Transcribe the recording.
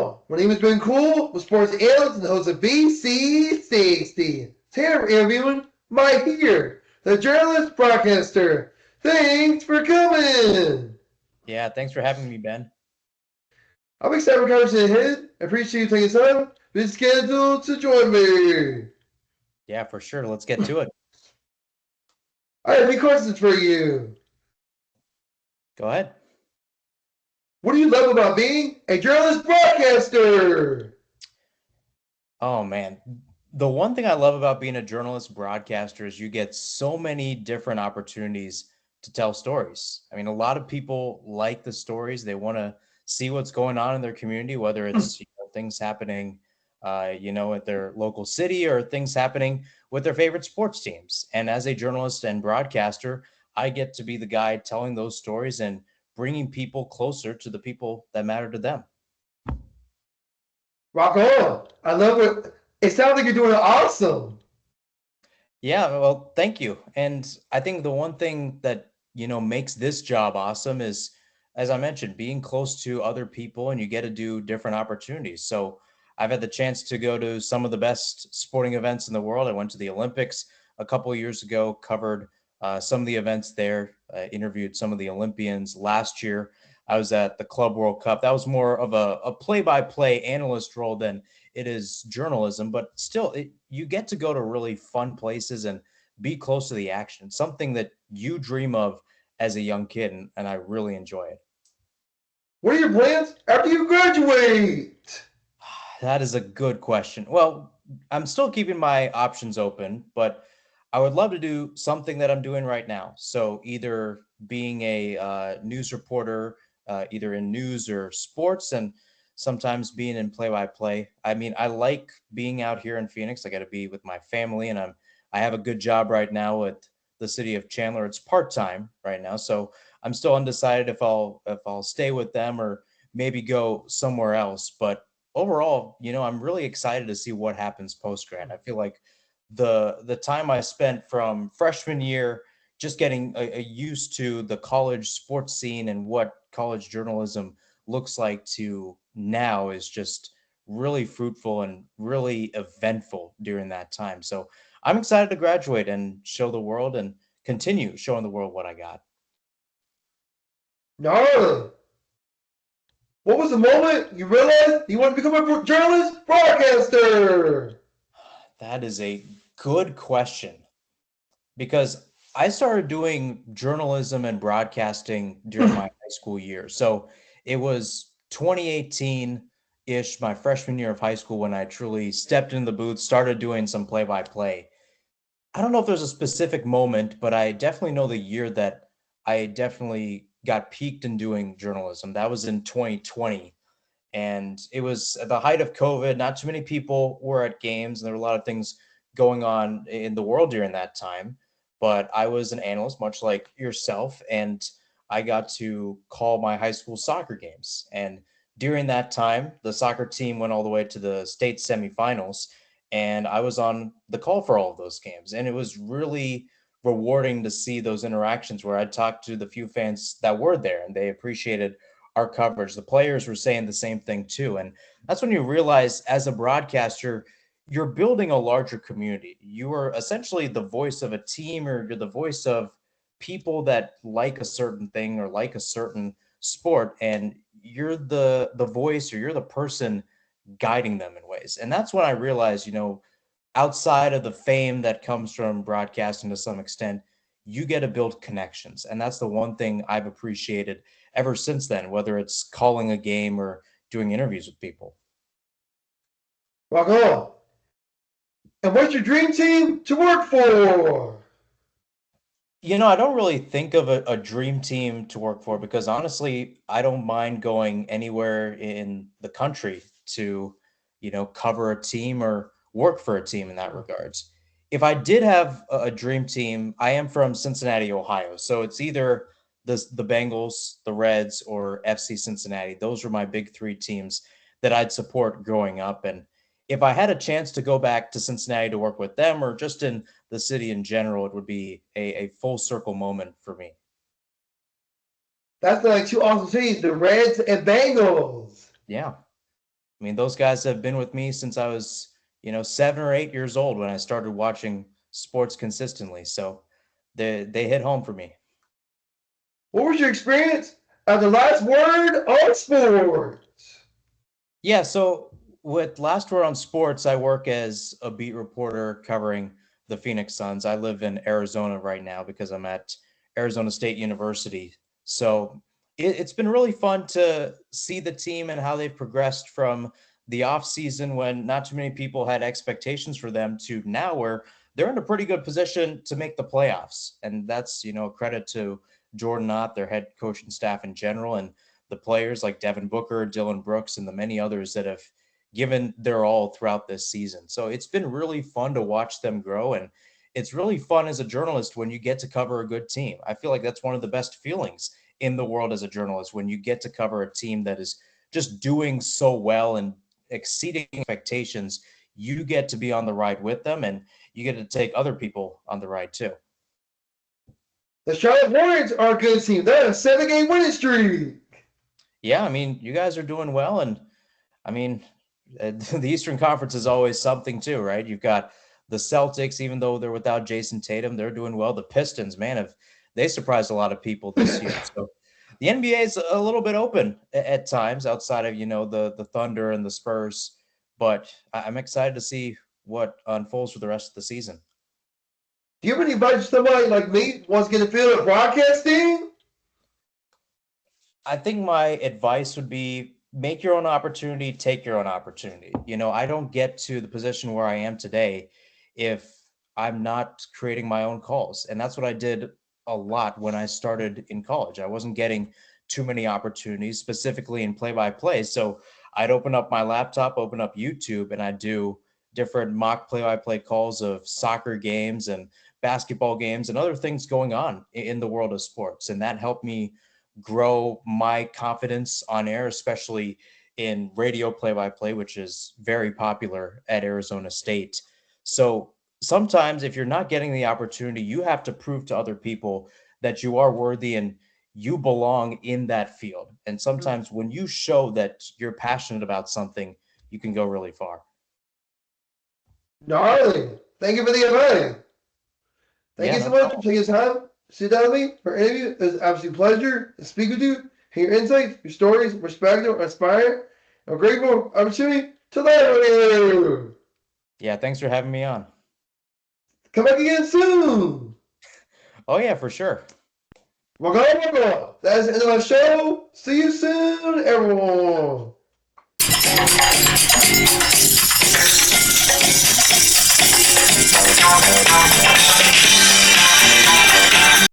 all. My name is Ben Cool, I'm a sports analyst and host of BC-60. Today everyone, Mike here, the journalist broadcaster. Thanks for coming. Yeah, thanks for having me, Ben. I'm excited for conversation ahead. I appreciate you taking time. Been scheduled to join me. Yeah, for sure. Let's get to it. I have a few questions for you. Go ahead. What do you love about being a journalist broadcaster? Oh, man. The one thing I love about being a journalist broadcaster is you get so many different opportunities to tell stories. I mean, a lot of people like the stories. They want to see what's going on in their community, whether it's things happening, at their local city or things happening with their favorite sports teams. And as a journalist and broadcaster, I get to be the guy telling those stories and bringing people closer to the people that matter to them. Rock on. I love it. It sounds like you're doing awesome. Yeah, well, thank you. And I think the one thing that, makes this job awesome is, as I mentioned, being close to other people and you get to do different opportunities. So I've had the chance to go to some of the best sporting events in the world. I went to the Olympics a couple of years ago, covered some of the events there, interviewed some of the Olympians last year. I was at the Club World Cup. That was more of a play-by-play analyst role than it is journalism, but still, you get to go to really fun places and be close to the action, something that you dream of as a young kid, and I really enjoy it. What are your plans after you graduate? That is a good question. Well, I'm still keeping my options open, but I would love to do something that I'm doing right now. So either being a news reporter, either in news or sports, and sometimes being in play-by-play. I mean, I like being out here in Phoenix. I got to be with my family, and I have a good job right now with the city of Chandler. It's part-time right now, so I'm still undecided if I'll stay with them or maybe go somewhere else. But overall, I'm really excited to see what happens post grad. I feel like the time I spent from freshman year just getting used to the college sports scene and what college journalism looks like to now is just really fruitful and really eventful during that time. So I'm excited to graduate and show the world and continue showing the world what I got. Gnarly. What was the moment you realized you wanted to become a journalist broadcaster? That is a good question because I started doing journalism and broadcasting during my high school year. So it was 2018 ish, my freshman year of high school, when I truly stepped in the booth, started doing some play by play. I don't know if there's a specific moment, but I definitely know the year that I definitely got peaked in doing journalism. That was in 2020. And it was at the height of COVID. Not too many people were at games, and there were a lot of things going on in the world during that time. But I was an analyst, much like yourself, and I got to call my high school soccer games. And during that time, the soccer team went all the way to the state semifinals, and I was on the call for all of those games. And it was really rewarding to see those interactions where I talked to the few fans that were there, and they appreciated our coverage. The players were saying the same thing too. And that's when you realize as a broadcaster, you're building a larger community. You are essentially the voice of a team, or you're the voice of people that like a certain thing or like a certain sport. And you're the voice, or you're the person guiding them in ways. And that's when I realized, outside of the fame that comes from broadcasting to some extent, you get to build connections. And that's the one thing I've appreciated ever since then, whether it's calling a game or doing interviews with people. Rock on. And what's your dream team to work for? I don't really think of a dream team to work for because honestly, I don't mind going anywhere in the country to, cover a team or work for a team in that regards. If I did have a dream team, I am from Cincinnati, Ohio. So it's either the Bengals, the Reds, or FC Cincinnati. Those were my big three teams that I'd support growing up. And if I had a chance to go back to Cincinnati to work with them or just in the city in general, it would be a full circle moment for me. That's like two awesome teams, the Reds and Bengals. Yeah. I mean, those guys have been with me since I was, 7 or 8 years old when I started watching sports consistently. So they hit home for me. What was your experience at the last word on sports? Yeah, so with Last Word on Sports, I work as a beat reporter covering the Phoenix Suns. I live in Arizona right now because I'm at Arizona State University. So it's been really fun to see the team and how they've progressed from the offseason when not too many people had expectations for them to now where they're in a pretty good position to make the playoffs. And that's, a credit to Jordan Ott, their head coach and staff in general, and the players like Devin Booker, Dylan Brooks, and the many others that have given their all throughout this season. So it's been really fun to watch them grow. And it's really fun as a journalist when you get to cover a good team. I feel like that's one of the best feelings in the world as a journalist when you get to cover a team that is just doing so well and exceeding expectations. You get to be on the ride with them and you get to take other people on the ride too. The Charlotte Hornets are a good team. They're on a 7-game winning streak. Yeah, I mean, you guys are doing well. And I mean, the Eastern Conference is always something too, right? You've got the Celtics, even though they're without Jason Tatum, they're doing well. The Pistons, man, have they surprised a lot of people this year. So the NBA is a little bit open at times outside of, the Thunder and the Spurs. But I'm excited to see what unfolds for the rest of the season. Do you have any advice for somebody like me who wants to get a feel of broadcasting? I think my advice would be make your own opportunity, take your own opportunity. I don't get to the position where I am today if I'm not creating my own calls. And that's what I did a lot when I started in college. I wasn't getting too many opportunities, specifically in play by play. So I'd open up my laptop, open up YouTube, and I'd do different mock play by play calls of soccer games and basketball games and other things going on in the world of sports. And that helped me grow my confidence on air, especially in radio play by play, which is very popular at Arizona State. So sometimes, if you're not getting the opportunity, you have to prove to other people that you are worthy and you belong in that field. And sometimes, when you show that you're passionate about something, you can go really far. Darling, thank you for the advice. Thank Yeah, you so no much for problem. taking the time to sit down with me for an interview. It was an absolute pleasure to speak with you, hear your insights, your stories, perspective, inspiring. I'm grateful for the opportunity to learn with you. Yeah, thanks for having me on. Come back again soon. Oh, yeah, for sure. Welcome. That's the end of my show. See you soon, everyone.